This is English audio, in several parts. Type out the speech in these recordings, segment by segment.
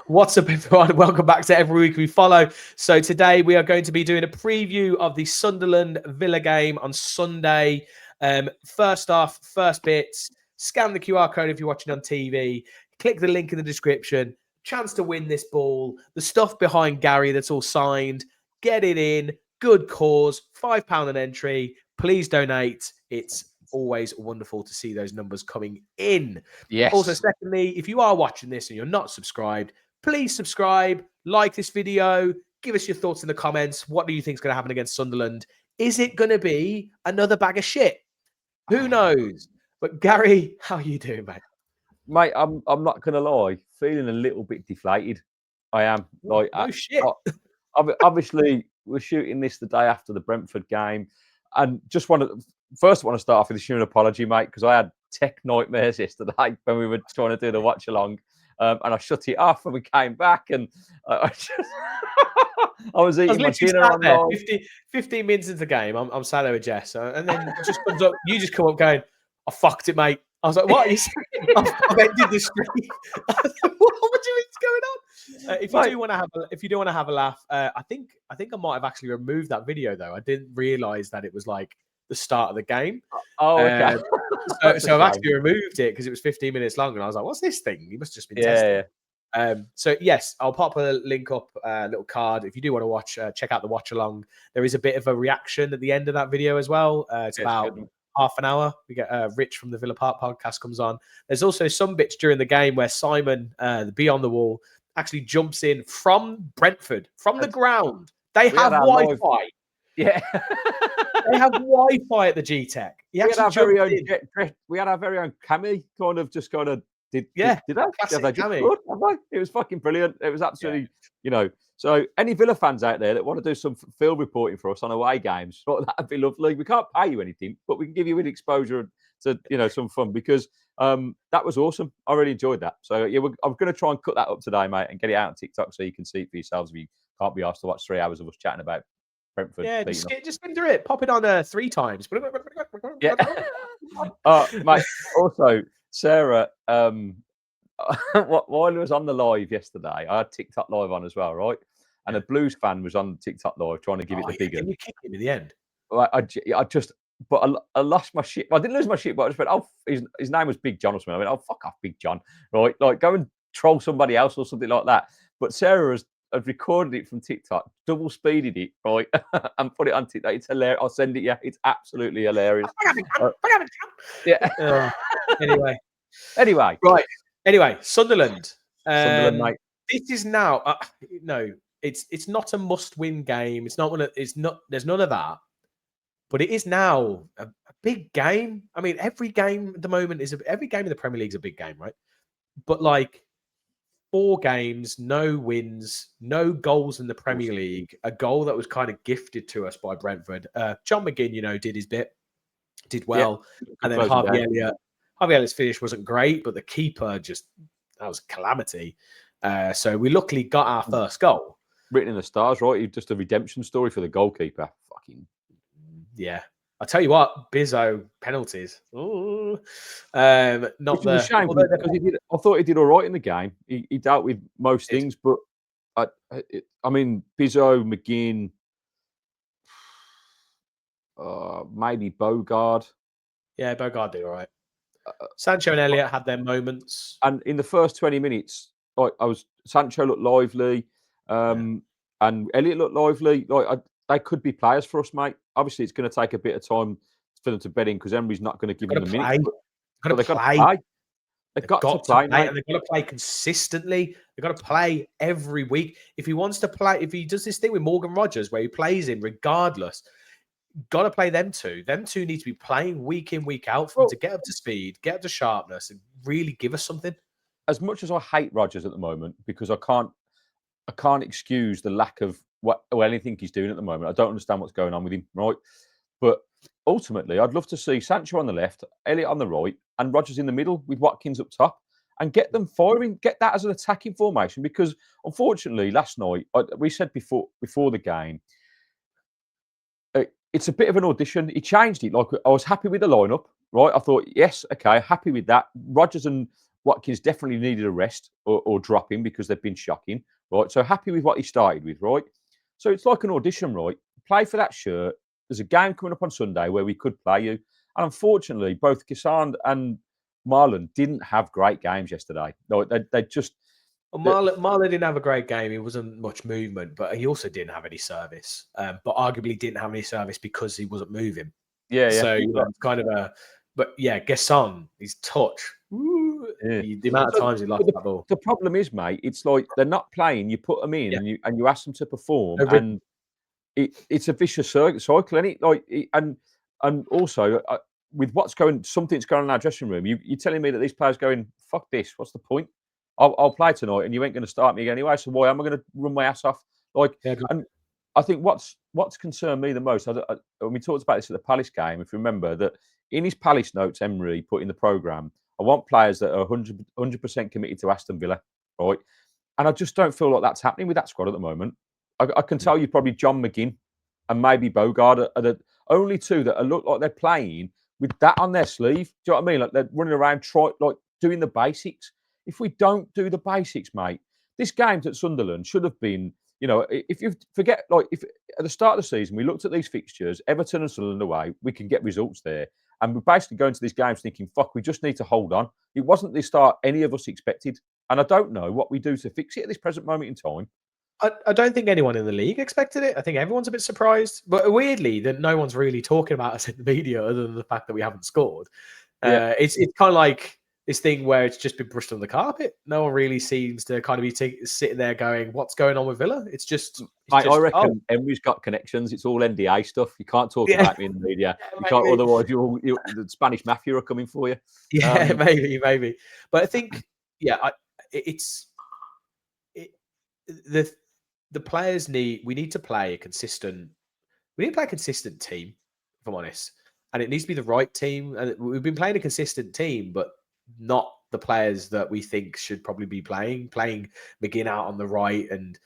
What's up, everyone? Welcome back to Every Week We Follow. So today we are going to be doing a preview of the Sunderland Villa game on Sunday. First off, first bits, scan the QR code if you're watching on TV, click the link in the description, chance to win this ball, the stuff behind Gary that's all signed, get it in, good cause, £5 an entry. Please donate. It's always wonderful to see those numbers coming in. Yes. Also, secondly, if you are watching this and you're not subscribed, please subscribe, like this video, give us your thoughts in the comments. What do you think is going to happen against Sunderland? Is it going to be another bag of shit? Who knows? But Gary, how are you doing, mate? Mate, I'm not going to lie, feeling a little bit deflated. I am. Like, no shit. Obviously, we're shooting this the day after the Brentford game. And just want to start off with an apology, mate, because I had tech nightmares yesterday when we were trying to do the watch along. And I shut it off and we came back and I was eating my dinner on there. 15 minutes into the game, I'm sat there with Jess, and then it just comes up. You just come up going, "I fucked it, mate." I was like, "What are you saying?" I've ended the stream. What do you think's going on? If you do want to have a laugh, I think I might have actually removed that video though. I didn't realise that it was like the start of the game. Oh, okay. So I've actually removed it because it was 15 minutes long, and I was like, "What's this thing?" You must have just been testing. Yeah. So yes, I'll pop a link up, a little card. If you do want to watch, check out the watch along. There is a bit of a reaction at the end of that video as well. It's about half an hour. We get Rich from the Villa Park podcast comes on. There's also some bits during the game where Simon, the Bee on the Wall, actually jumps in from Brentford, from the ground. They have Wi-Fi. Yeah. They have Wi-Fi at the G-Tech. We had our very own Cammy did that? Good. It was fucking brilliant. It was absolutely, So any Villa fans out there that want to do some field reporting for us on away games, that'd be lovely. We can't pay you anything, but we can give you an exposure to some fun because that was awesome. I really enjoyed that. So yeah, I'm going to try and cut that up today, mate, and get it out on TikTok so you can see it for yourselves if you can't be asked to watch 3 hours of us chatting about Brentford. Yeah, just into it. Pop it on 3 times. Yeah. Mate. Also, Sarah, while I was on the live yesterday, I had TikTok live on as well, right? And a Blues fan was on TikTok live trying to give it the big one. Can you kick him in the end? I lost my shit. I didn't lose my shit, but I just went, oh, his name was Big John or something. I went, oh, fuck off, Big John, right? Like, go and troll somebody else or something like that. But Sarah had recorded it from TikTok, double speeded it, right, and put it on TikTok. It's hilarious. I'll send it. Yeah, it's absolutely hilarious. Yeah. Anyway, right. Anyway, Sunderland. Sunderland, mate. This is now no. It's not a must-win game. It's not one. It's not. There's none of that. But it is now a big game. I mean, every game at the moment every game in the Premier League is a big game, right? But like 4 games, no wins, no goals in the Premier League. A goal that was kind of gifted to us by Brentford. John McGinn, did his bit, did well, and then Harvey Elliott's finish wasn't great, but the keeper that was a calamity. So we luckily got our first goal. Written in the stars, right? Just a redemption story for the goalkeeper. Fucking yeah. I'll tell you what, Bizzo penalties. Ooh. Not Which is a shame because I thought he did all right in the game. He dealt with most things, but I mean, Bizzo, McGinn, maybe Bogard. Yeah, Bogard did all right. Sancho and Elliott had their moments. And in the first 20 minutes, Sancho looked lively, and Elliott looked lively. They could be players for us, mate. Obviously, it's going to take a bit of time for them to bed in because Emery's not going to give them the minutes. They've got to play. They've got to play, mate. And they've got to play consistently. They've got to play every week. If he wants to play, if he does this thing with Morgan Rogers where he plays in regardless, got to play them two. Them two need to be playing week in, week out for them to get up to speed, get up to sharpness, and really give us something. As much as I hate Rogers at the moment because I can't excuse the lack of anything he's doing at the moment. I don't understand what's going on with him, right? But ultimately, I'd love to see Sancho on the left, Elliott on the right, and Rogers in the middle with Watkins up top, and get them firing. Get that as an attacking formation because, unfortunately, last night we said before the game, it's a bit of an audition. He changed it. Like I was happy with the lineup, right? I thought, yes, okay, happy with that. Rogers and Watkins definitely needed a rest or drop him because they've been shocking, right? So happy with what he started with, right? So it's like an audition, right? Play for that shirt. There's a game coming up on Sunday where we could play you. And unfortunately, both Kickstart and Marlon didn't have great games yesterday. No, they just... Well, Marlon didn't have a great game. He wasn't much movement, but he also didn't have any service. But arguably didn't have any service because he wasn't moving. Yeah. So it's kind of a... But yeah, Gesson, his touch. Woo, the amount of times he lost that ball. The problem is, mate, it's like they're not playing. You put them in and you ask them to perform, and it's a vicious cycle, isn't it? Like, and also with something's going on in our dressing room. You're telling me that these players going, fuck this. What's the point? I'll play tonight, and you ain't going to start me again anyway. So why am I going to run my ass off? Like, and I think what's concerned me the most. When we talked about this at the Palace game, if you remember that in his Palace notes, Emery put in the programme, I want players that are 100% committed to Aston Villa, right? And I just don't feel like that's happening with that squad at the moment. I can tell you probably John McGinn and maybe Bogard are the only two that look like they're playing with that on their sleeve. Do you know what I mean? Like they're running around, doing the basics. If we don't do the basics, mate, this game at Sunderland should have been, if you forget, like if at the start of the season we looked at these fixtures, Everton and Sunderland away, we can get results there. And we're basically going to these games thinking, fuck, we just need to hold on. It wasn't the start any of us expected. And I don't know what we do to fix it at this present moment in time. I don't think anyone in the league expected it. I think everyone's a bit surprised. But weirdly, that no one's really talking about us in the media other than the fact that we haven't scored. It's kind of like this thing where it's just been brushed on the carpet. No one really seems to kind of be sitting there going, what's going on with Villa? I reckon Emery's got connections. It's all NDA stuff. You can't talk about me in the media. You can't, otherwise the Spanish mafia are coming for you. Yeah, maybe. But I think, the players we need to play a consistent team, if I'm honest. And it needs to be the right team. And we've been playing a consistent team, but not the players that we think should probably be playing McGinn out on the right and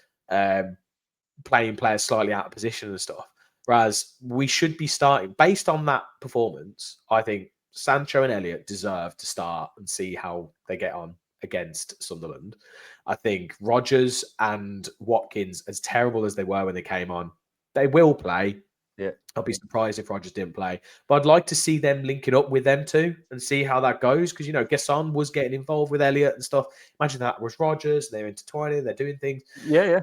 playing players slightly out of position and stuff. Whereas we should be starting based on that performance. I think Sancho and Elliott deserve to start and see how they get on against Sunderland. I think Rodgers and Watkins, as terrible as they were when they came on, they will play. Yeah, I'll be surprised if Rodgers didn't play. But I'd like to see them linking up with them too and see how that goes. Because, Gesson was getting involved with Elliott and stuff. Imagine that was Rodgers. They're intertwining. They're doing things. Yeah.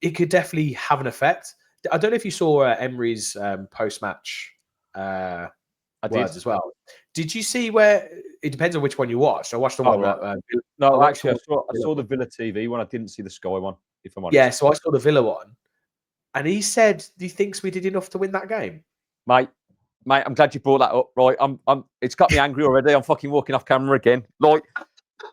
It could definitely have an effect. I don't know if you saw Emery's post-match words as well. Did you see where it depends on which one you watched? I watched the one right. I saw the Villa TV one. I didn't see the Sky one, if I'm honest. Yeah, so I saw the Villa one. And he said he thinks we did enough to win that game. Mate, I'm glad you brought that up. Right, it's got me angry already. I'm fucking walking off camera again. Like,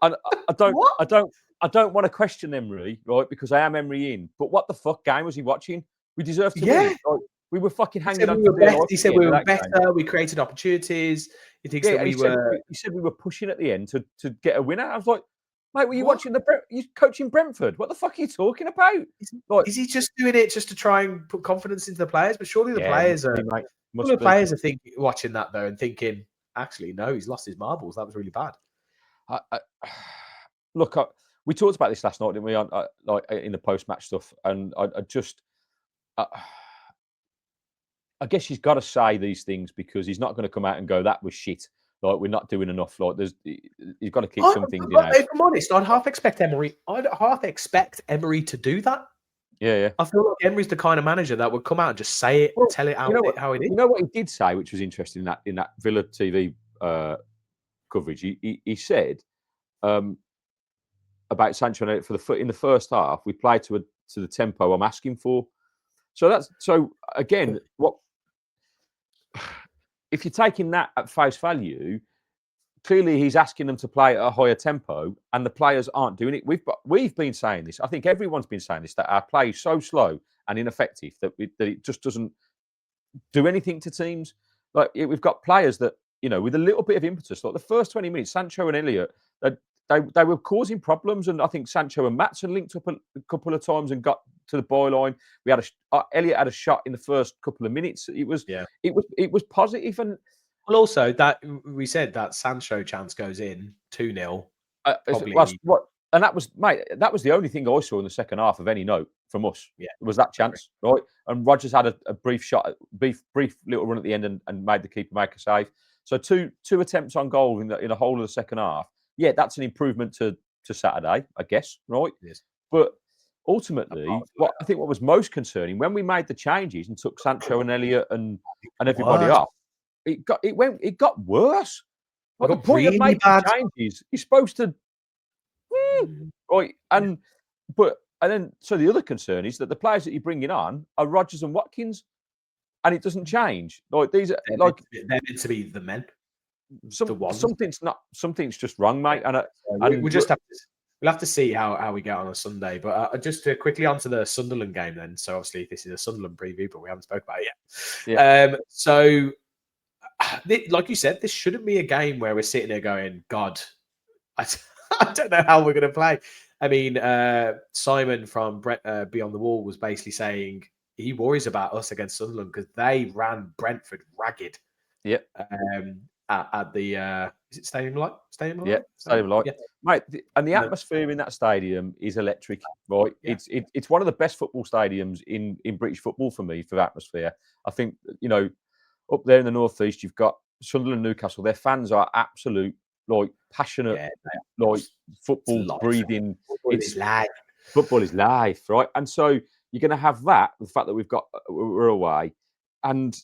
I don't want to question Emery, right? Because I am Emery in. But what the fuck game was he watching? We deserve to win. Like, we were fucking hanging on. He said we were better. Game. We created opportunities. He thinks that he said we were pushing at the end to get a winner. I was like, mate, were you watching you coaching Brentford? What the fuck are you talking about? Is he just doing it just to try and put confidence into the players? But surely the players are watching that though and thinking, actually, no, he's lost his marbles. That was really bad. Look, we talked about this last night, didn't we? Like in the post-match stuff, and I guess he's got to say these things because he's not going to come out and go, "That was shit." Like, we're not doing enough. Like, he's got to keep some things in. If I'm honest, I'd half expect Emery to do that. Yeah. I feel like Emery's the kind of manager that would come out and just say it, tell it how it is. You know what he did say, which was interesting in that Villa TV coverage. He said about Sancho and Elliott in the first half, we played to the tempo I'm asking for. So again, what? If you're taking that at face value, clearly he's asking them to play at a higher tempo, and the players aren't doing it. We've been saying this. I think everyone's been saying this, that our play is so slow and ineffective that it just doesn't do anything to teams. Like, we've got players that, with a little bit of impetus, like the first 20 minutes, Sancho and Elliott, they were causing problems, and I think Sancho and Matson linked up a couple of times and got to the byline. We had Elliott had a shot in the first couple of minutes. It was positive, and also that we said that Sancho chance goes in 2-0. probably. And that was, mate, that was the only thing I saw in the second half of any note from us. Yeah, was that chance, right? And Rodgers had a brief shot, brief little run at the end, and made the keeper make a save. So two attempts on goal in the whole of the second half. Yeah, that's an improvement to Saturday, I guess, right? Yes. But ultimately, what was most concerning when we made the changes and took Sancho and Elliott and everybody off, it got worse. Like, the point of making changes, you're supposed to, right? And then so the other concern is that the players that you're bringing on are Rodgers and Watkins, and it doesn't change. Like, these are they're meant to be the men. Something's just wrong, mate. Yeah. And we'll have to see how we get on Sunday. But just to quickly onto the Sunderland game then. So obviously this is a Sunderland preview, but we haven't spoke about it yet. Yeah. So like you said, this shouldn't be a game where we're sitting there going, God, I don't know how we're going to play. I mean, Simon from Beyond the Wall was basically saying he worries about us against Sunderland because they ran Brentford ragged. Yeah. At the is it Stadium Light? Stadium Light? Yeah, Stadium Light. Yeah. Mate, and the atmosphere in that stadium is electric, right? Yeah. It's one of the best football stadiums in British football for me, for the atmosphere. I think, up there in the northeast, you've got Sunderland, Newcastle. Their fans are absolute, like, passionate, like, football breathing. It's live. Football is life, right? And so you're going to have that, the fact that we're away, and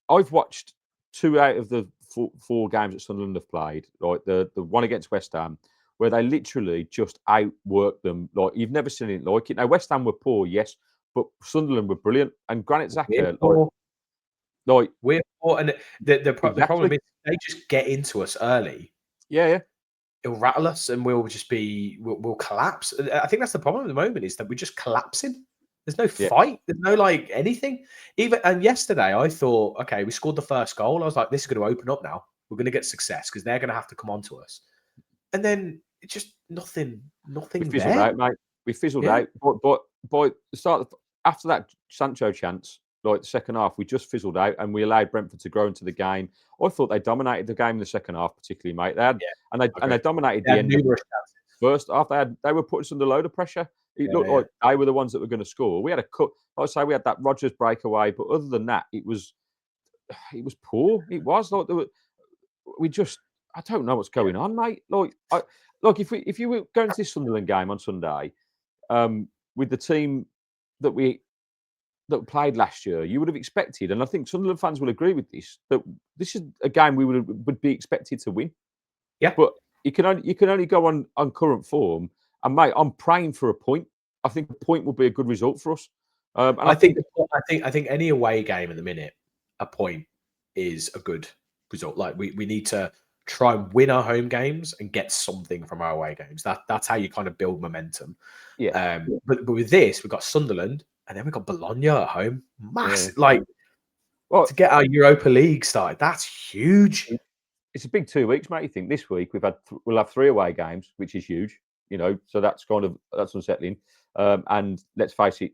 I've watched 2 out of the 4 games that Sunderland have played, like the one against West Ham, where they literally just outworked them. Like, you've never seen it like it. Now, West Ham were poor, yes, but Sunderland were brilliant. And Granit Xhaka, we're poor, and the problem is they just get into us early. Yeah. It'll rattle us, and we'll we'll collapse. I think that's the problem at the moment, is that we're just collapsing. There's no fight. There's no, like, anything. And yesterday, I thought, okay, we scored the first goal. I was like, this is going to open up now. We're going to get success because they're going to have to come on to us. And then it's just nothing. We fizzled out, mate. We fizzled out. But by the start, after that Sancho chance, like the second half, we just fizzled out, and we allowed Brentford to grow into the game. I thought they dominated the game in the second half, particularly, mate. They dominated the end of the first half. They were putting us under a load of pressure. It looked like they were the ones that were going to score. We had a cut. Like I say, we had that Rodgers breakaway, but other than that, it was poor. It was like I don't know what's going on, mate. Like, if you were going to this Sunderland game on Sunday, with the team that played last year, you would have expected, and I think Sunderland fans will agree with this, that this is a game we would be expected to win. Yeah, but you can only go on current form. And, mate, I'm praying for a point. I think a point will be a good result for us. And I think any away game at the minute, a point is a good result. Like, we need to try and win our home games and get something from our away games. That's how you kind of build momentum. Yeah. But with this, we've got Sunderland, and then we've got Bologna at home. Massive, to get our Europa League started. That's huge. It's a big 2 weeks, mate. You think this week we'll have 3 away games, which is huge. So that's unsettling. And let's face it,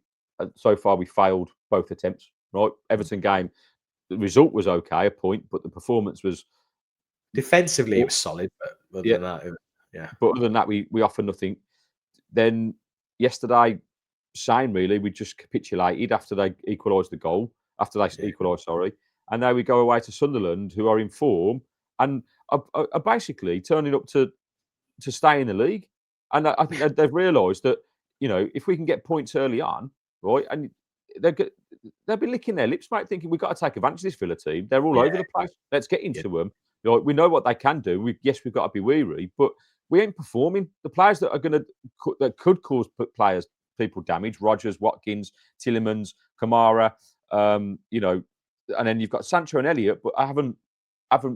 so far we failed both attempts. Right, Everton game, the result was okay, a point, but the performance was defensively it was solid. But other than that, But other than that, we offer nothing. Then yesterday, same really. We just capitulated after they equalised the goal. After they equalised, sorry, and now we go away to Sunderland, who are in form and are basically turning up to stay in the league. And I think they've realised that, if we can get points early on, right, and they'll be licking their lips, mate, thinking we've got to take advantage of this Villa team. They're all over the place. Let's get into them. We know what they can do. We've got to be weary, but we ain't performing. The players that could cause people damage: Rodgers, Watkins, Tielemans, Kamara, and then you've got Sancho and Elliott, but I haven't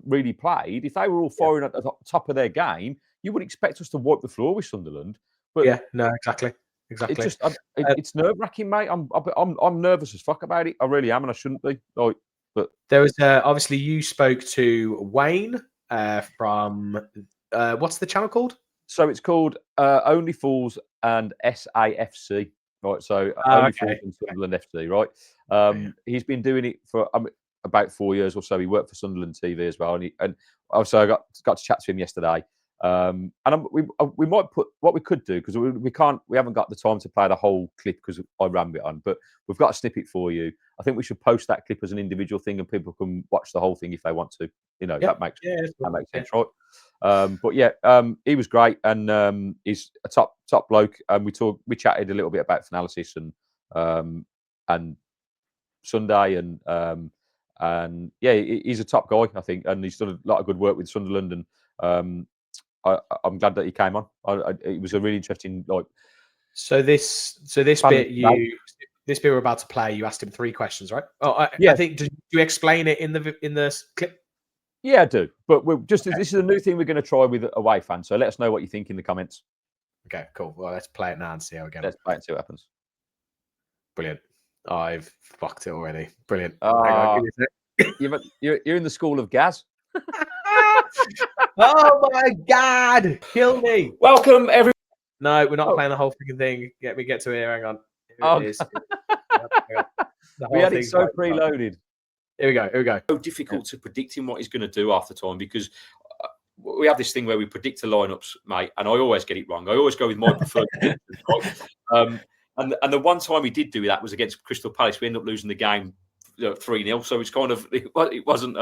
really played. If they were all firing at the top of their game, you would expect us to wipe the floor with Sunderland. But exactly. It's nerve-wracking, mate. I'm nervous as fuck about it. I really am, and I shouldn't be. But there was obviously you spoke to Wayne from what's the channel called? So it's called Only Fools and SAFC. Right, so Only Fools and Sunderland FC. Right, he's been doing it for. about 4 years or so. He worked for Sunderland TV as well, and also I got to chat to him yesterday. And we might put what we could do, because we haven't got the time to play the whole clip because I rammed it on, but we've got a snippet for you. I think we should post that clip as an individual thing, and people can watch the whole thing if they want to. That makes sense, right? But yeah, he was great, and he's a top bloke. And we chatted a little bit about analysis and Sunday, and yeah, he's a top guy, I think, and he's done a lot of good work with Sunderland, and I'm glad that he came on. It was a really interesting So this bit we're about to play, you asked him 3 questions, right? I think. Do you explain it in the clip? Yeah, I do. But this is a new thing we're going to try with away fans. So let us know what you think in the comments. Okay, cool. Well, let's play it now and see how we go. Let's play it and see what happens. Brilliant. I've fucked it already. Brilliant. You're in the school of Gaz. Oh my God! Kill me. Welcome, everyone. No, we're not playing the whole freaking thing. Get to here. Hang on. Here it is. We had it so preloaded. Here we go. So difficult to predicting what he's going to do half the time, because we have this thing where we predict the lineups, mate, and I always get it wrong. I always go with my preferred. And the one time he did do that was against Crystal Palace. We ended up losing the game 3-0. So it's kind of it wasn't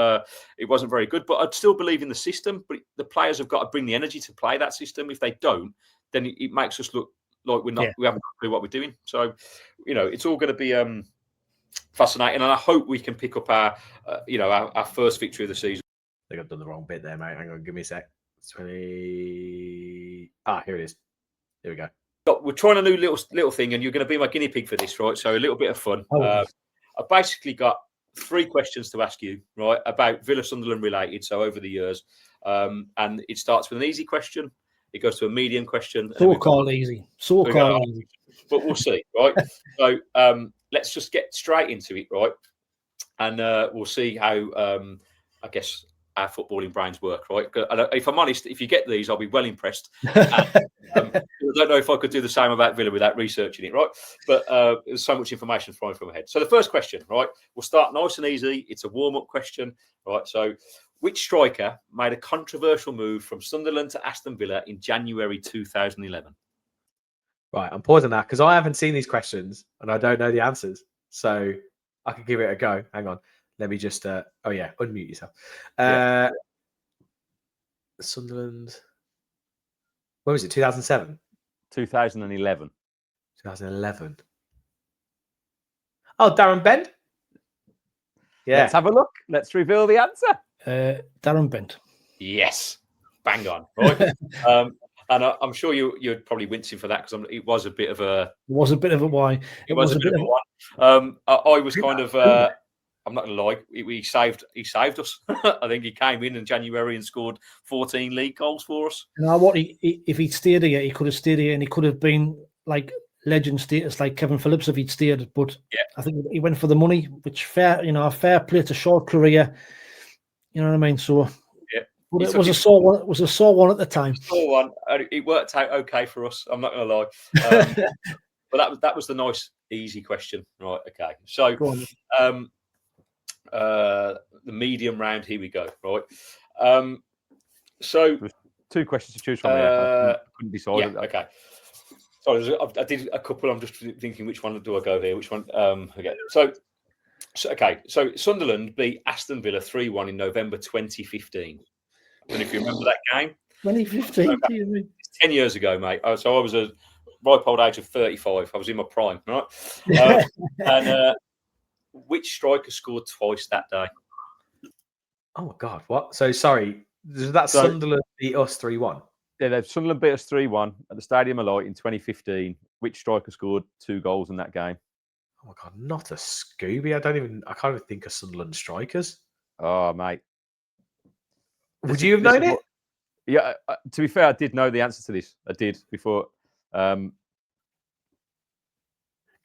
very good. But I'd still believe in the system. But the players have got to bring the energy to play that system. If they don't, then it makes us look like we haven't got a clue what we're doing. So it's all going to be fascinating, and I hope we can pick up our first victory of the season. I think I've done the wrong bit there, mate. Hang on, give me a sec. 20. Here it is. Here we go. We're trying a new little thing, and you're going to be my guinea pig for this, right? So a little bit of fun. I've basically got 3 questions to ask you, right, about Villa Sunderland related. So over the years, and it starts with an easy question. It goes to a medium question. So-called easy. Easy. But we'll see, right? So let's just get straight into it, right? And we'll see how, I guess, our footballing brains work, right? If I'm honest, if you get these, I'll be well impressed. And, I don't know if I could do the same about Villa without researching it, right? But there's so much information flying from my head. So the first question, right? We'll start nice and easy. It's a warm-up question, right? So which striker made a controversial move from Sunderland to Aston Villa in January 2011? Right, I'm pausing that because I haven't seen these questions and I don't know the answers. So I could give it a go. Hang on. Let me just, unmute yourself. Sunderland. When was it? 2007? 2011. 2011. Oh, Darren Bent? Yeah. Let's have a look. Let's reveal the answer. Darren Bent. Yes. Bang on. Right. And I'm sure you're probably wincing for that because it was a bit of a. It was a bit of a why. It was a bit of a one. I was kind of. I'm not going to lie. He saved us. I think he came in January and scored 14 league goals for us. You know what? If he'd stayed here, he could have stayed here, and he could have been like legend status, like Kevin Phillips, if he'd stayed. But I think he went for the money, which fair play. It's a short career. You know what I mean? So. But it was a sore one. It was a sore one at the time. Sore one. It worked out okay for us. I'm not going to lie. But that was the nice, easy question, right? Okay. So, the medium round. Here we go. Right. So, there's 2 questions to choose from. I couldn't decide. Yeah. Okay. Sorry, I did a couple. I'm just thinking, which one do I go here? Which one? Okay. So Sunderland beat Aston Villa 3-1 in November 2015. And if you remember that game, 2015, 10 years ago, mate. So I was a ripe old age of 35. I was in my prime, right? And which striker scored twice that day? Oh my God! What? So sorry, Sunderland beat us 3-1. Yeah, Sunderland beat us 3-1 at the Stadium of Light in 2015. Which striker scored 2 goals in that game? Oh my God! Not a Scooby. I can't even think of Sunderland strikers. Oh, mate. Would you have known it? Yeah, to be fair, I did know the answer to this. I did before. Give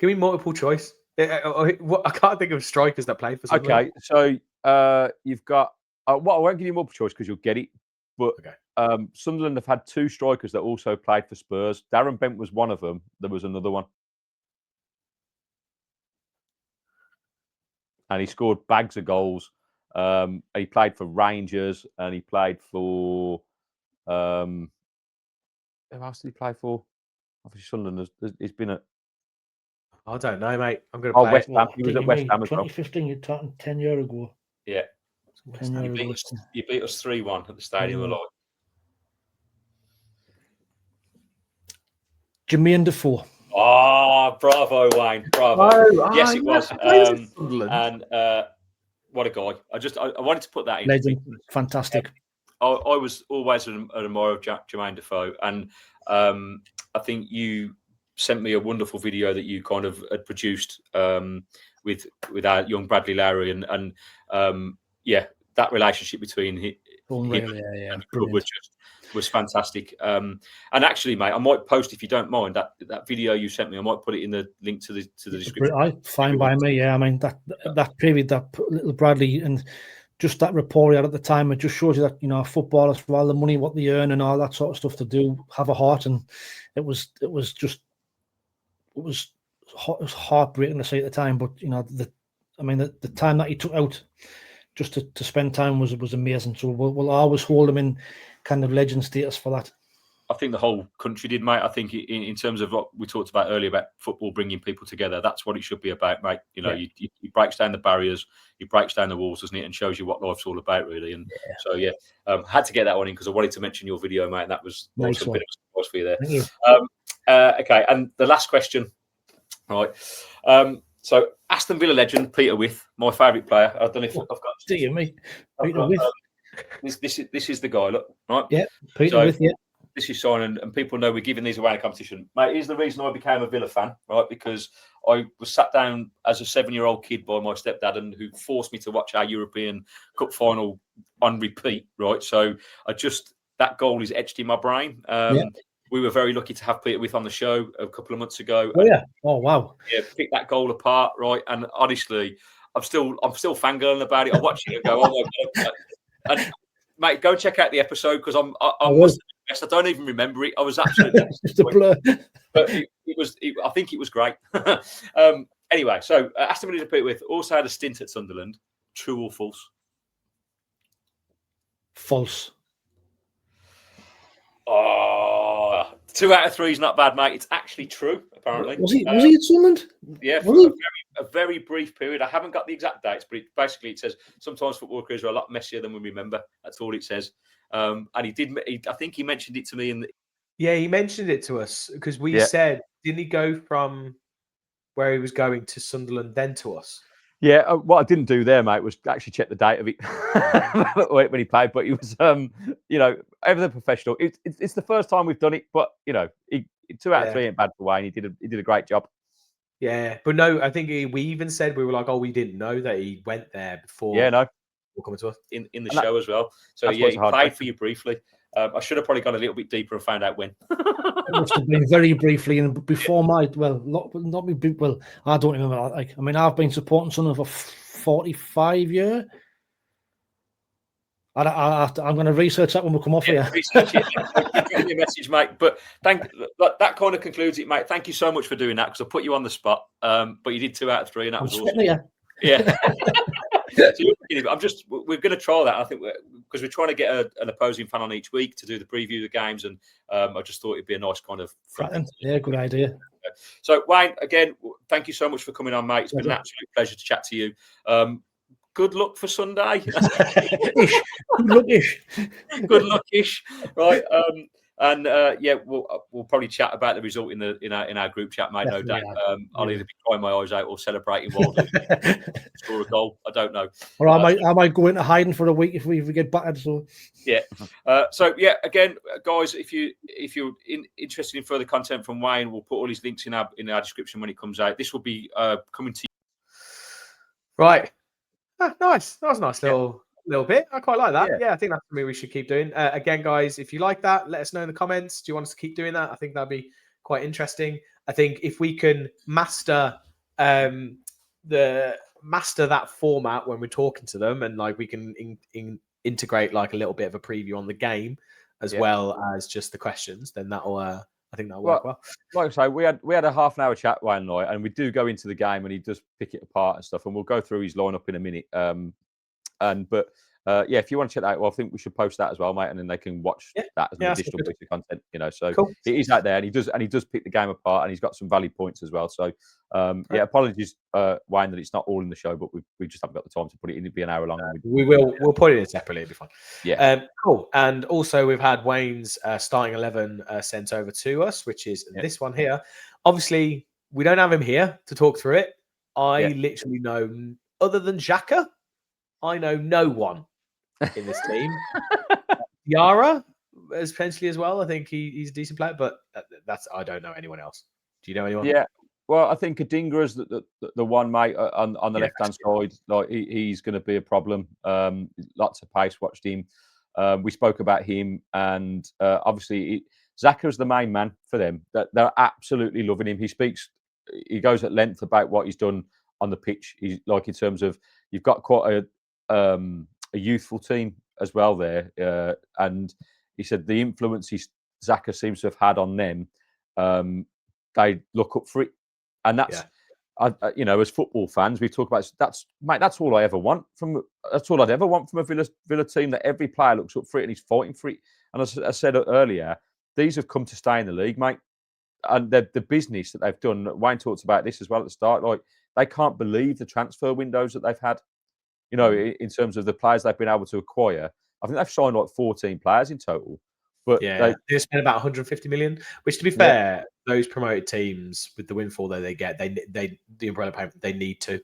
me multiple choice. I can't think of strikers that played for Sunderland. Okay, so you've got. I won't give you multiple choice because you'll get it. But Sunderland have had 2 strikers that also played for Spurs. Darren Bent was one of them. There was another one. And he scored bags of goals. He played for Rangers and he played for who else did he play for? Obviously, Sunderland. He's been at. I don't know, mate. I'm going to play West it. Ham. He was at West Ham as well. 2015. You're talking 10 years ago. Yeah. 10 years ago. You beat us 3-1 at the Stadium of Light. Jermaine Defoe. Oh, bravo, Wayne. Bravo. Yes, it was. And what a guy. I wanted to put that in. Legend. Fantastic. I was always an admirer of Jermaine Defoe. And I think you sent me a wonderful video that you kind of had produced with our young Bradley Lowery. And that relationship between him and the club was fantastic. And actually, mate, I might post, if you don't mind, that video you sent me. I might put it in the link to the description. Fine by me. Yeah, I mean that period, that little Bradley and just that rapport he had at the time, it just shows you that footballers, for all the money what they earn and all that sort of stuff, to do have a heart, and it was heartbreaking to see at the time. But the time that he took out just to spend time was amazing. So we'll always hold him in kind of legend status for that. I think the whole country did, mate. I think in terms of what we talked about earlier about football bringing people together, that's what it should be about, mate. He breaks down the barriers, he breaks down the walls, doesn't it, and shows you what life's all about, really. And so, had to get that one in because I wanted to mention your video, mate, and that was nice a bit of a surprise for you there. Okay, and the last question, right? So Aston Villa legend Peter With, my favourite player. I don't know if I've got. Do you, mate? Peter With. This is the guy. Look, right? Yeah, Peter With. Yeah. This is Simon, and people know we're giving these away in a competition. Mate, here's the reason I became a Villa fan, right? Because I was sat down as a 7-year-old kid by my stepdad, and who forced me to watch our European Cup final on repeat, right? So that goal is etched in my brain. We were very lucky to have Peter With on the show a couple of months ago. Oh yeah! Oh wow! Yeah, pick that goal apart, right? And honestly, I'm still fangirling about it. I watch it and go, oh my god! And mate, go check out the episode because I don't even remember it. I was absolutely just a blur. But I think it was great. Anyway, so Aston Villa to Peter With also had a stint at Sunderland. True or false? False. Oh, 2 out of 3 is not bad, mate. It's actually true, apparently. Was he at Sunderland? Yeah, for a very brief period. I haven't got the exact dates, but it says sometimes football careers are a lot messier than we remember. That's all it says. And I think he mentioned it to me he mentioned it to us because we said, didn't he go from where he was going to Sunderland then to us? Yeah, what I didn't do there, mate, was actually check the date of it when he played. But he was, everything professional. It's the first time we've done it, but 2 out of 3 ain't bad for Wayne. He did a great job. Yeah, but no, I think we even said, we were like, we didn't know that he went there before. Yeah, no, coming to us in the show as well. So he played for you briefly. I should have probably gone a little bit deeper and found out when. It must have been very briefly, and before I don't remember. I've been supporting Sunderland for 45 years. I'm going to research that when we come off here. Research it. Give me a message, mate. But that kind of concludes it, mate. Thank you so much for doing that because I put you on the spot. But you did 2 out of 3, and that was awesome. Yeah. So we're going to try that. I think because we're trying to get an opposing fan on each week to do the preview of the games, and I just thought it'd be a nice kind of. Yeah, good idea. So Wayne, again, thank you so much for coming on, mate. It's been an absolute pleasure to chat to you. Good luck for Sunday. Good luck-ish. Right. We'll probably chat about the result in our group chat, mate. Definitely, no doubt. I'll either be crying my eyes out or celebrating wildly. Score a goal. I don't know. Or I might go into hiding for a week if we get battered. So again, guys, if you're interested in further content from Wayne, we'll put all his links in our description when it comes out. This will be coming to you. Right. Nice. That was a nice little bit. I quite like that. Yeah, I think that's something we should keep doing. Again, guys, if you like that, let us know in the comments. Do you want us to keep doing that? I think that'd be quite interesting. I think if we can master that format when we're talking to them, and like we can integrate like a little bit of a preview on the game as well as just the questions, then that'll I think that'll work well. Like I say, we had a half an hour chat one night, and we do go into the game, and he does pick it apart and stuff, and we'll go through his lineup in a minute. But if you want to check that out, well, I think we should post that as well, mate, and then they can watch that as an additional piece of content. So cool. it is out there, and he does pick the game apart, and he's got some valid points as well. So apologies, Wayne, that it's not all in the show, but we just haven't got the time to put it in. It'd be an hour long. We'll put it in separately. It'll be fine. Yeah. Cool. And also we've had Wayne's starting 11 sent over to us, which is this one here. Obviously, we don't have him here to talk through it. I literally know, other than Xhaka, I know no one in this team. Yara is potentially as well. I think he's a decent player, but I don't know anyone else. Do you know anyone? Yeah. Well, I think Kadingra is the one, mate, on the left-hand side. Like he's going to be a problem. Lots of pace. Watched him. We spoke about him, and obviously Xhaka is the main man for them. They're absolutely loving him. He goes at length about what he's done on the pitch. He's like, in terms of, you've got quite a youthful team as well there, and he said the influence Xhaka seems to have had on them, they look up for it, and that's as football fans, we talk about that's all I ever want from. That's all I'd ever want from a Villa team, that every player looks up for it and he's fighting for it. And as I said earlier, these have come to stay in the league, mate. And the business that they've done, Wayne talked about this as well at the start. Like, they can't believe the transfer windows that they've had. In terms of the players they've been able to acquire. I think they've signed like 14 players in total. But they spent about 150 million. Which, to be fair, those promoted teams with the windfall that they get, the umbrella payment, they need to.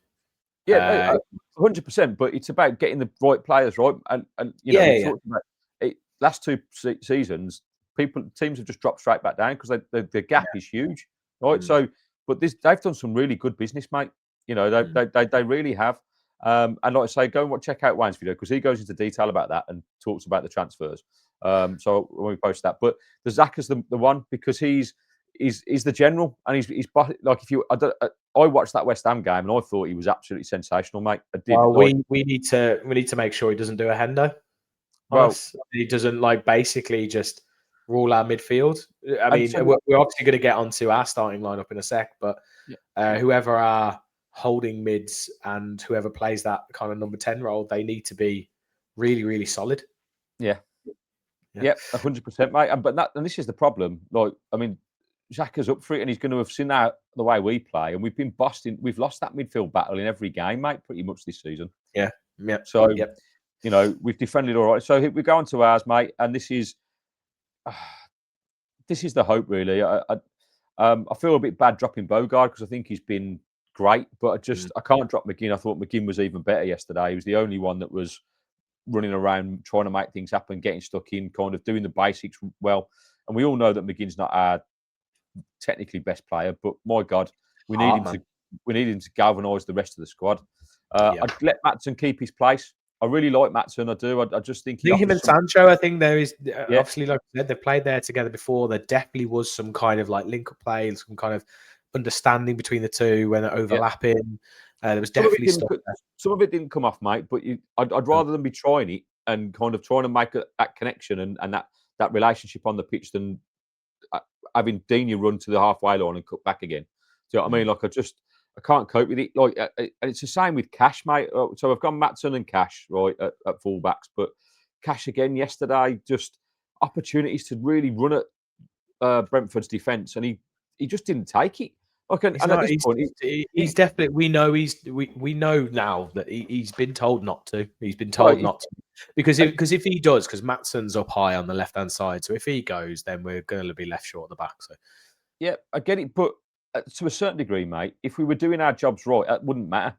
100%. But it's about getting the right players, right? And about last two seasons, teams have just dropped straight back down because the gap is huge, right? So, but they've done some really good business, mate. They really have. And like I say, go and check out Wayne's video, because he goes into detail about that and talks about the transfers. So when we post that, but the Xhaka's the one, because he's the general, and he's like, I watched that West Ham game and I thought he was absolutely sensational, mate. We need to make sure he doesn't do a hendo. He doesn't basically just rule our midfield. I mean, we're obviously going to get onto our starting lineup in a sec, but whoever are holding mids and whoever plays that kind of number 10 role, they need to be really, really solid. Yeah, 100%, mate. And this is the problem. Like, I mean, Xhaka's up for it, and he's going to have seen that the way we play, and we've been busting. We've lost that midfield battle in every game, mate, pretty much this season. Yeah. So, we've defended all right. So we go on to ours, mate, and this is the hope, really. I feel a bit bad dropping Bogard, because I think he's been great, but I can't drop McGinn. I thought McGinn was even better yesterday. He was the only one that was running around trying to make things happen, getting stuck in, kind of doing the basics well. And we all know that McGinn's not our technically best player, but my God, we need him to galvanise the rest of the squad. I'd let Maatsen keep his place. I really like Maatsen. I do. I just think him and Sancho. I think there is obviously, like I said, they've played there together before. There definitely was some kind of link-up play, some kind of understanding between the two when they're overlapping. There was definitely stuff there. Some of it didn't come off, mate, but I'd rather than be trying it and kind of trying to make that connection and that relationship on the pitch than having Dina run to the halfway line and cut back again. Do you know what I mean? Like, I can't cope with it. Like, and it's the same with Cash, mate. So I've gone Maatsen and Cash, right, at fullbacks, but Cash again yesterday, just opportunities to really run at Brentford's defence, and he just didn't take it. Okay, and at this point, he's definitely. We know now that he's been told not to. He's been told not to, because if he does, because Maatsen's up high on the left hand side, so if he goes, then we're going to be left short at the back. So yeah, I get it, but to a certain degree, mate, if we were doing our jobs right, that wouldn't matter.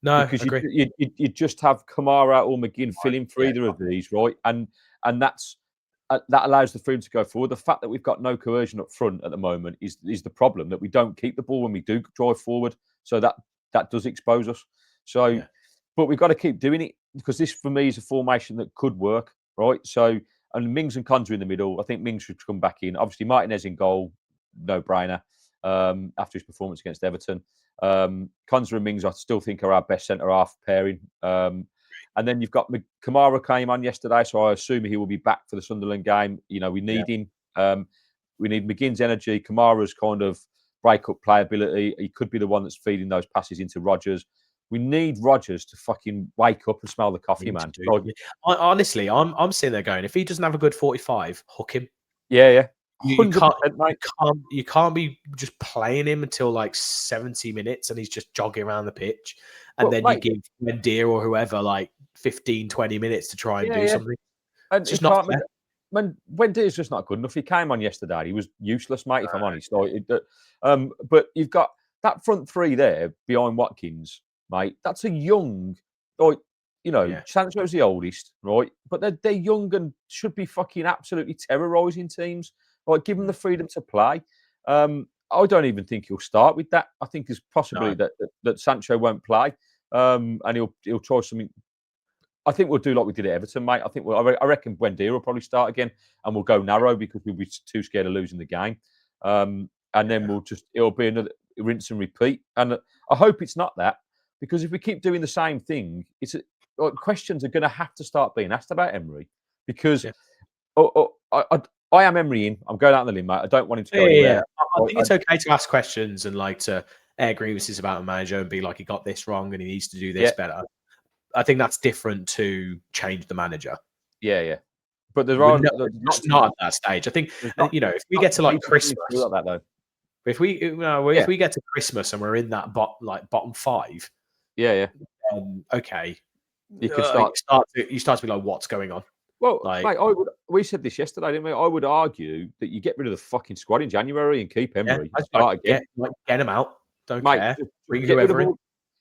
No, because you just have Kamara or McGinn filling for either of these, right? And that's. That allows the freedom to go forward. The fact that we've got no coercion up front at the moment is the problem, that we don't keep the ball when we do drive forward. So that does expose us. So, but we've got to keep doing it, because this, for me, is a formation that could work, right? So, and Mings and Konza in the middle. I think Mings should come back in. Obviously, Martinez in goal, no brainer. After his performance against Everton, Konza and Mings, I still think, are our best centre half pairing. And then you've got Kamara came on yesterday, so I assume he will be back for the Sunderland game. We need him. We need McGinn's energy. Kamara's kind of break-up playability. He could be the one that's feeding those passes into Rodgers. We need Rodgers to fucking wake up and smell the coffee, man. Like, honestly, I'm sitting there going, if he doesn't have a good 45, hook him. Yeah. You can't be just playing him until like 70 minutes and he's just jogging around the pitch. And then you give Mendy or whoever like 15, 20 minutes to try and do something. And it's just not fair. Wendy's just not good enough. He came on yesterday. He was useless, mate, if I'm honest. But you've got that front three there behind Watkins, mate. That's a young, Sancho's the oldest, right? But they're young and should be fucking absolutely terrorising teams. Like, give them the freedom to play. I don't even think he'll start with that. I think there's possibility that Sancho won't play, and he'll try something. I think we'll do like we did at Everton, mate. I reckon Buendia will probably start again, and we'll go narrow because we'll be too scared of losing the game. And then it'll be another rinse and repeat. And I hope it's not that, because if we keep doing the same thing, questions are going to have to start being asked about Emery, because I am Emery in. I'm going out on the limb, mate. I don't want him to go anywhere. Yeah. I think it's okay to ask questions and like to air grievances about a manager and be like, he got this wrong and he needs to do this better. I think that's different to change the manager. Yeah. But not at that stage. I think if we get to like Christmas, if we get to Christmas and we're in that bottom 5, okay, you can start to be like, what's going on? Well, mate, we said this yesterday, didn't we? I would argue that you get rid of the fucking squad in January and keep Emery. Get him out. Don't care. Bring whoever in.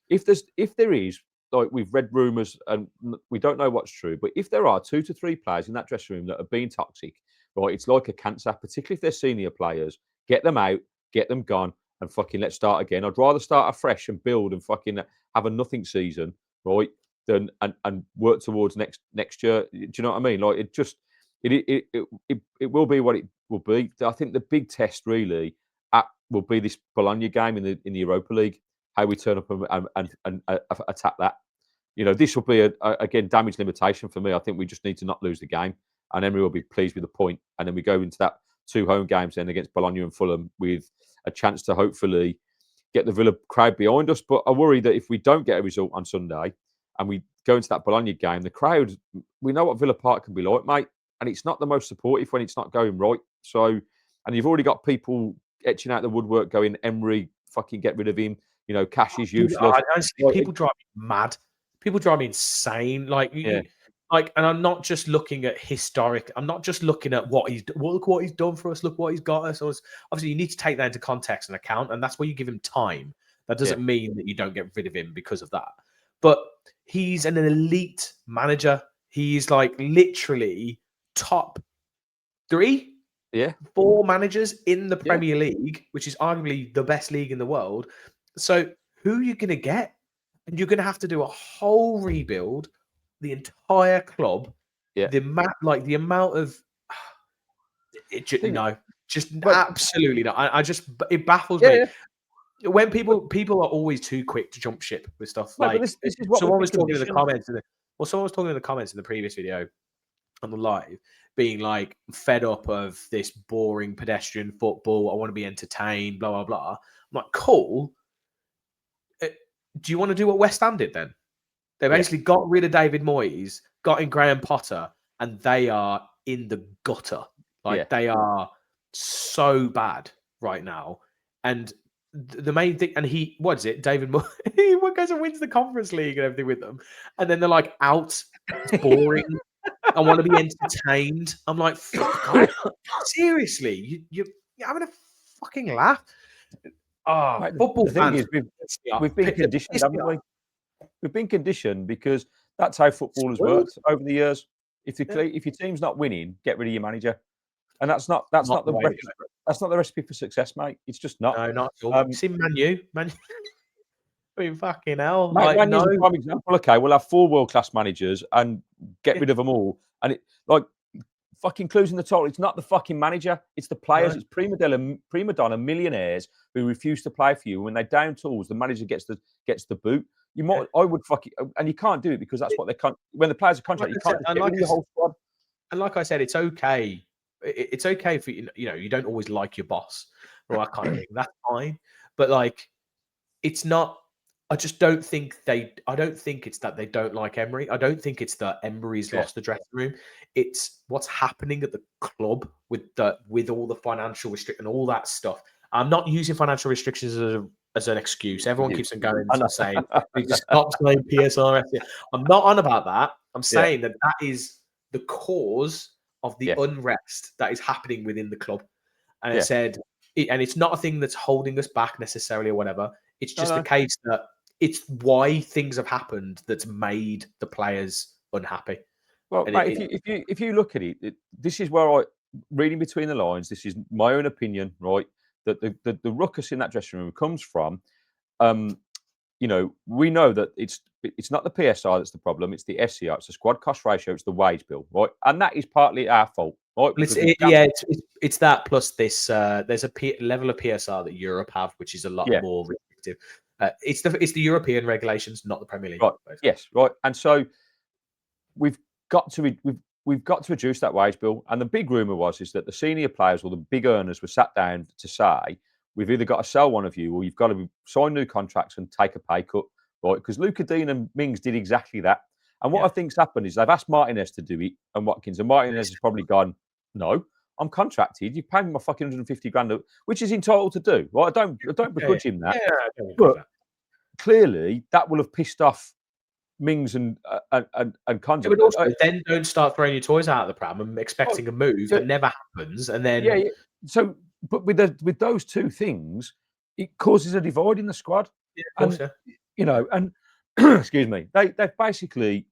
If there is, like, we've read rumours and we don't know what's true, but if there are 2 to 3 players in that dressing room that have been toxic, right, it's like a cancer, particularly if they're senior players. Get them out, get them gone, and fucking let's start again. I'd rather start afresh and build and fucking have a nothing season, right, than and work towards next year. Do you know what I mean? Like, it will be what it will be. I think the big test really will be this Bologna game in the Europa League. How we turn up and attack that. This will be again damage limitation for me. I think we just need to not lose the game, and Emery will be pleased with the point. And then we go into that 2 home games then against Bologna and Fulham with a chance to hopefully get the Villa crowd behind us. But I worry that if we don't get a result on Sunday and we go into that Bologna game, the crowd, we know what Villa Park can be like, mate, and it's not the most supportive when it's not going right. So, and you've already got people etching out the woodwork going, Emery, fucking get rid of him. Cash is useless. Honestly, people drive me mad. People drive me insane. And I'm not just looking at historic. I'm not just looking at look what he's done for us. Look what he's got us. Obviously, you need to take that into context and account, and that's where you give him time. That doesn't mean that you don't get rid of him because of that. But he's an elite manager. He's like literally top 3. 4 managers in the Premier League, which is arguably the best league in the world. So who are you going to get? And you're going to have to do a whole rebuild, the entire club. The amount of absolutely not. It baffles me. When people are always too quick to jump ship with stuff. This is what someone was talking in the comments. Someone was talking in the comments in the previous video on the live, being like fed up of this boring pedestrian football. I want to be entertained, blah, blah, blah. I'm like, cool. Do you want to do what West Ham did then? They basically got rid of David Moyes, got in Graham Potter, and they are in the gutter. They are so bad right now. And the main thing, and David Moyes, he goes and wins the Conference League and everything with them. And then they're like, out, it's boring. I want to be entertained. I'm like, fuck off. Seriously, you're having a fucking laugh. Oh, mate, football fans. We've been conditioned, haven't we? We've been conditioned because that's how football has worked over the years. If your team's not winning, get rid of your manager, and that's not the recipe for success, mate. It's just not. No, not at all. See, Man U. I mean, fucking hell. Mate, Man U's a prime example. Okay, we'll have 4 world-class managers and get rid of them all, and it fucking clues in the title. It's not the fucking manager. It's the players. It's prima donna millionaires who refuse to play for you. When they're down tools, the manager gets the boot. I would fucking, and you can't do it because that's what they can't. When the players are contract, you can't get rid of your whole squad. And like I said, it's okay. It's okay for you don't always like your boss or that kind of thing. That's fine. But it's not I just don't think I don't think it's that they don't like Emery. I don't think it's that Emery's lost the dressing room. It's what's happening at the club with all the financial restriction and all that stuff. I'm not using financial restrictions as an excuse. Everyone keeps on going and saying we just stop saying PSR. I'm not on about that. I'm saying that is the cause of the unrest that is happening within the club. And I said, and it's not a thing that's holding us back necessarily or whatever. It's just the case that it's why things have happened that's made the players unhappy. Well, mate, if you look at it, this is where reading between the lines, this is my own opinion, right? That the ruckus in that dressing room comes from, you know, we know that it's not the PSR that's the problem, it's the SCR, it's the squad cost ratio, it's the wage bill, right? And that is partly our fault, right? It's that plus this. There's a level of PSR that Europe have, which is a lot more restrictive. It's the European regulations, not the Premier League. Right. Yes, right. And so we've got to reduce that wage bill. And the big rumor is that the senior players or the big earners were sat down to say, we've either got to sell one of you or you've got to sign new contracts and take a pay cut, right? Because Luca Dean and Mings did exactly that. And what I think's happened is they've asked Martinez to do it and Watkins, and Martinez has probably gone, no, I'm contracted. You pay me my fucking 150 grand, which is entitled to do. Right? I don't begrudge him that. But clearly, that will have pissed off Mings and Condon. But also, then don't start throwing your toys out of the pram and expecting a move that never happens. And then So, but with those two things, it causes a divide in the squad. You know, and excuse me, they've basically,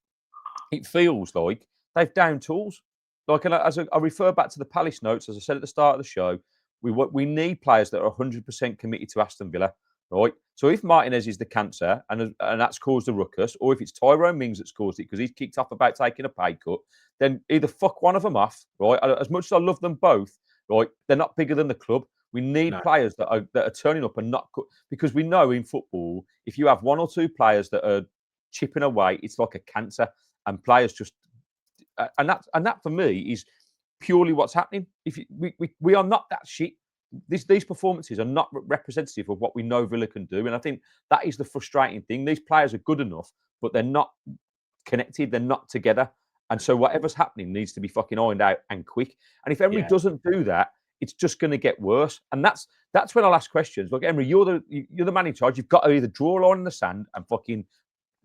it feels like they've down tools. Like, and I refer back to the Palace notes, as I said at the start of the show, we need players that are 100% committed to Aston Villa, right? So if Martinez is the cancer and that's caused a ruckus, or if it's Tyrone Mings that's caused it because he's kicked off about taking a pay cut, then either fuck one of them off, right? As much as I love them both, right, they're not bigger than the club. We need players that are turning up and not because we know in football, if you have one or two players that are chipping away, it's like a cancer, and players just. And that for me is purely what's happening. If we are not that shit, these performances are not representative of what we know Villa can do, and I think that is the frustrating thing. These players are good enough, but they're not connected. They're not together, and so whatever's happening needs to be fucking ironed out and quick. And if Emery doesn't do that, it's just going to get worse. And that's when I'll ask questions. Look, Emery, you're the man in charge. You've got to either draw a line in the sand and fucking,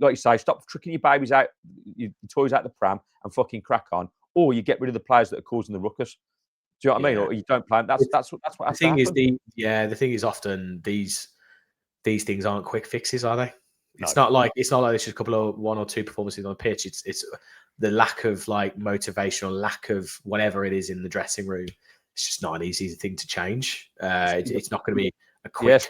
like you say, stop tricking your babies out, your toys out the pram, and fucking crack on, or you get rid of the players that are causing the ruckus. Do you know what I mean? Or you don't plan. That's what the thing is. The thing is often these things aren't quick fixes, are they? It's not like it's just a couple of one or two performances on the pitch. It's the lack of like motivation or lack of whatever it is in the dressing room. It's just not an easy thing to change. It's not going to be a quick.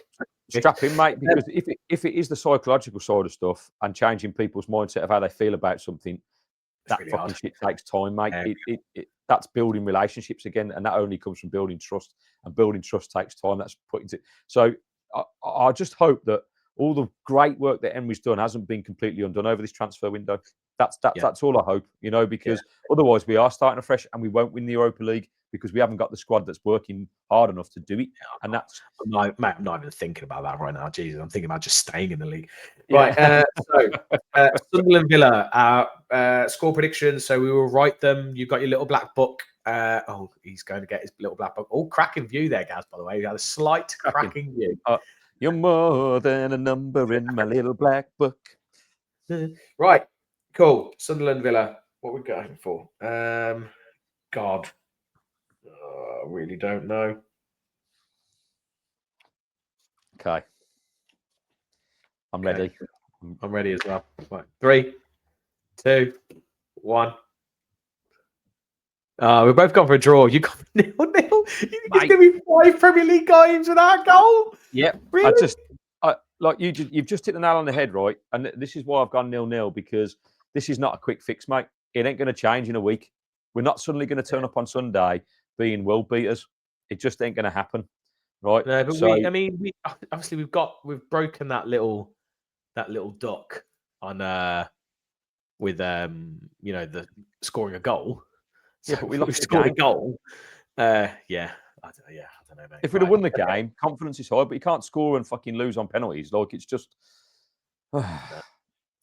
Strap in, mate, because if it is the psychological side of stuff and changing people's mindset of how they feel about something, that really fucking shit takes time, mate. That's building relationships again, and that only comes from building trust. And building trust takes time. That's put into. So I just hope that all the great work that Emery's done hasn't been completely undone over this transfer window. That's all I hope, you know, because otherwise we are starting afresh and we won't win the Europa League because we haven't got the squad that's working hard enough to do it. And that's I'm not even thinking about that right now. Jesus, I'm thinking about just staying in the league. Right. So Sunderland Villa, score predictions. So we will write them. You've got your little black book. He's going to get his little black book. Oh, cracking view there, Gaz, by the way. We had a slight cracking view. You're more than a number in my little black book. Right. Cool. Sunderland Villa. What we're going for? God. I really don't know. Okay. I'm ready. I'm ready as well. Right. 3, 2, 1. We've both gone for a draw. You got 0-0. You think it's going to be 5 Premier League games without a goal? Yep. Really? You've just hit the nail on the head, right? And this is why I've gone 0-0, because this is not a quick fix, mate. It ain't going to change in a week. We're not suddenly going to turn up on Sunday being world beaters. It just ain't going to happen, right? No, but we've broken that little duck on with the scoring a goal. So but we lost scored a goal. I don't know, mate. If we'd have won the game, confidence is high, but you can't score and fucking lose on penalties. Like, it's just What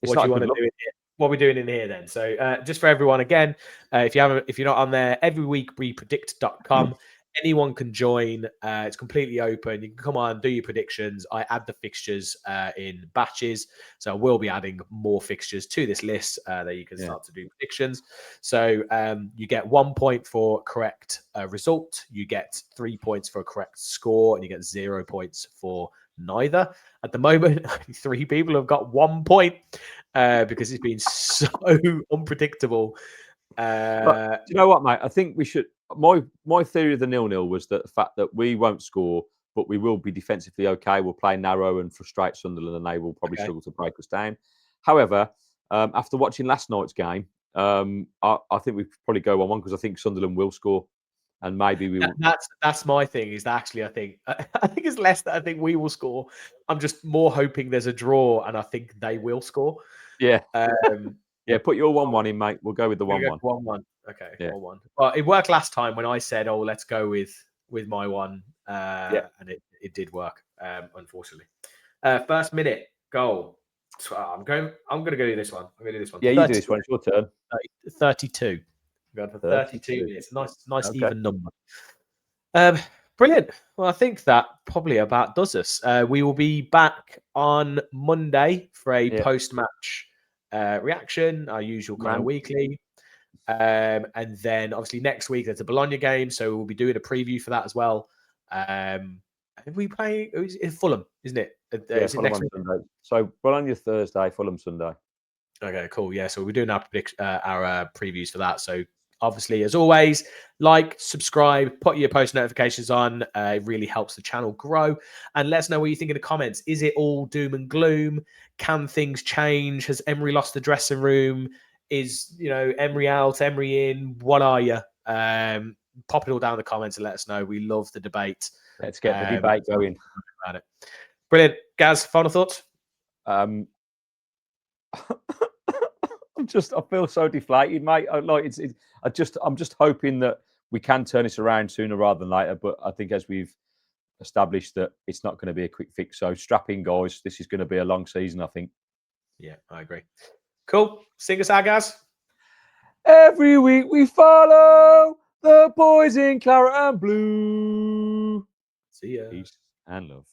do you want to do in here? What we're doing in here then? So just for everyone again, if you're not on there, EveryWeekWePredict.com. Anyone can join. It's completely open. You can come on, do your predictions. I add the fixtures in batches, so I will be adding more fixtures to this list that you can start to do predictions. So you get 1 point for correct result, you get 3 points for a correct score, and you get 0 points for neither. At the moment, 3 people have got 1 point because it's been so unpredictable. Do you know what, mate? I think we should. My theory of the 0-0 was that the fact that we won't score, but we will be defensively okay. We'll play narrow and frustrate Sunderland, and they will probably struggle to break us down. However, after watching last night's game, I think we probably go 1-1 because I think Sunderland will score, and maybe we will. That's my thing. Is that actually I think it's less that I think we will score. I'm just more hoping there's a draw, and I think they will score. Yeah. Yeah, put your 1-1 in, mate. We'll go with the 1-1. 1-1. Okay, 1-1. Well, it worked last time when I said, "Oh, let's go with my one," and it did work. Unfortunately, first minute goal. I'm going to go do this one. I'm going to do this one. Yeah, you do this one. It's your turn. 32. Going for 32 minutes. Nice okay. Even number. Brilliant. Well, I think that probably about does us. We will be back on Monday for a post-match reaction, our usual kind of weekly. And then obviously next week there's a Bologna game, so we'll be doing a preview for that as well. We play in Fulham, isn't it? Is it next week? Sunday. So Bologna Thursday, Fulham Sunday. Okay, cool. Yeah, so we're doing our previews for that. So obviously, as always, like, subscribe, put your post notifications on. It really helps the channel grow. And let us know what you think in the comments. Is it all doom and gloom? Can things change? Has Emery lost the dressing room? Is, Emery out, Emery in? What are you? Pop it all down in the comments and let us know. We love the debate. Let's get the debate going. About it. Brilliant. Gaz, final thoughts? I feel so deflated, mate. I'm just hoping that we can turn this around sooner rather than later. But I think as we've established that it's not going to be a quick fix. So strap in, guys. This is going to be a long season, I think. Yeah, I agree. Cool. Sing us out, guys. Every week we follow the boys in claret and blue. See ya. Peace and love.